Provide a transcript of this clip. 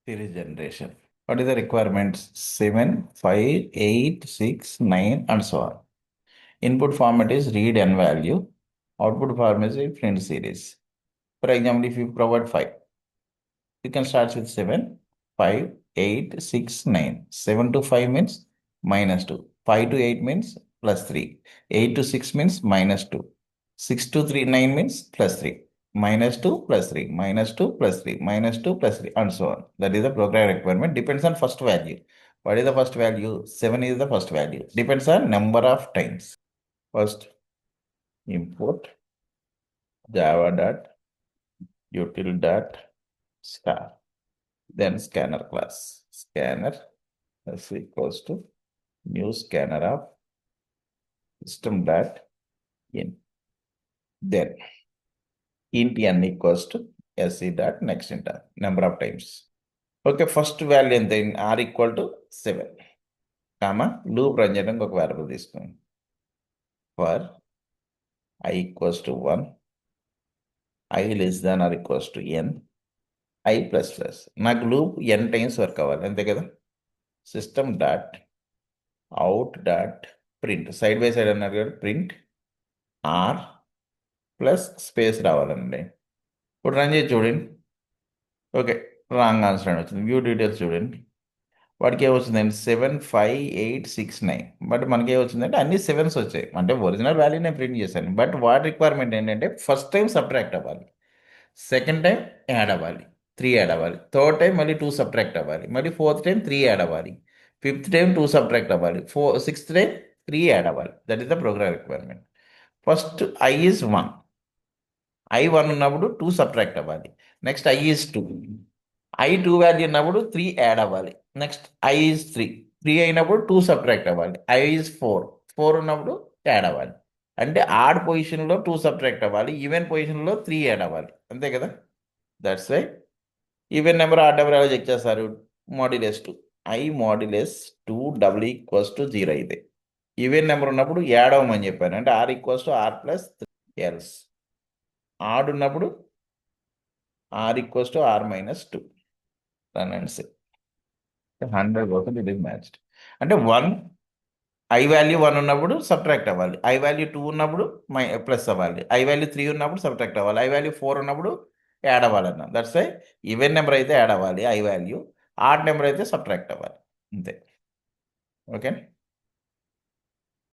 series generation. What is the requirements? 7, 5, 8, 6, 9, and so on. Input format is read n value. Output format is a print series. For example, if you provide 5, you can start with 7, 5, 8, 6, 9. 7 to 5 means minus 2. 5 to 8 means plus 3. 8 to 6 means minus 2. 6 to 3, 9 means plus 3. Minus 2 plus 3, minus 2 plus 3, minus 2 plus 3, and so on. That is the program requirement. Depends on first value. What is the first value? 7 is the first value. Depends on number of times. First, import java.util.star. Then scanner class. Scanner is equals to new scanner of system.in. Then int n equals to se.next enter number of times. Okay, first value ఎంత r equal to 7, comma loop run చేయడానికి ఒక variable తీసుకోండి. For I equals to 1, I less than or equals to n, I plus plus. నాకు loop n times work అవ్వాలి, అంతే కదా. System dot out dot print side by side అన్నారు కదా, print are plus space రావాలండి. ఇప్పుడు run చేసి చూడండి. ఓకే, రాంగ్ ఆన్సర్ అని వచ్చింది. వ్యూ డీటెయిల్స్ చూడండి. వాడికి ఏమొచ్చిందండి 7, 5, 8, 6, 9. బట్ మనకి ఏమొచ్చిందంటే అన్ని 7s వచ్చాయి. అంటే ఒరిజినల్ వాల్యూ నేను ప్రింట్ చేశాను. బట్ వాటి రిక్వైర్మెంట్ ఏంటంటే ఫస్ట్ టైం సబ్ట్రాక్ట్ అవ్వాలి, సెకండ్ టైం యాడ్ అవ్వాలి, 3 యాడ్ అవ్వాలి, థర్డ్ టైం మళ్ళీ 2 సబ్ట్రాక్ట్ అవ్వాలి, మళ్ళీ ఫోర్త్ టైం 3 యాడ్ అవ్వాలి, ఫిఫ్త్ టైం 2 సబ్ట్రాక్ట్ అవ్వాలి, సిక్స్త్ టైం 3 యాడ్ అవ్వాలి. That is the program requirement. First I is 1. I 1 ఉన్నప్పుడు 2 సబ్ట్రాక్ట్ అవ్వాలి. Next I is 2. I 2 value ఉన్నప్పుడు 3 యాడ్ అవ్వాలి. Next I is 3. 3 అయినప్పుడు 2 సబ్ట్రాక్ట్ అవ్వాలి. I is 4. 4 ఉన్నప్పుడు యాడ్ అవ్వాలి. అంటే ఆడ్ పొజిషన్లో 2 సబ్ట్రాక్ట్ అవ్వాలి, ఈవెన్ పొజిషన్లో 3 యాడ్ అవ్వాలి, అంతే కదా. That's why even number odd number ఎలా చెక్ చేస్తారు? Modulus 2. I modulus 2 double equals to 0 అయితే ఈవెన్ నెంబర్ ఉన్నప్పుడు యాడ్ అవ్వమని చెప్పాను. అంటే R equals to R plus else. Odd ఉన్నప్పుడు R equals to R minus 2. Run and say 100% it is matched. అంటే 1 I value 1 ఉన్నప్పుడు సబ్ట్రాక్ట్ అవ్వాలి, I వాల్యూ 2 ఉన్నప్పుడు ప్లస్ అవ్వాలి, I వాల్యూ 3 ఉన్నప్పుడు సబ్ట్రాక్ట్ అవ్వాలి, I వాల్యూ 4 ఉన్నప్పుడు యాడ్ అవ్వాలన్న. దట్స్ వై ఈవెన్ నెంబర్ అయితే యాడ్ అవ్వాలి I వాల్యూ, ఆడ్ నెంబర్ అయితే సబ్ట్రాక్ట్ అవ్వాలి, అంతే. ఓకే.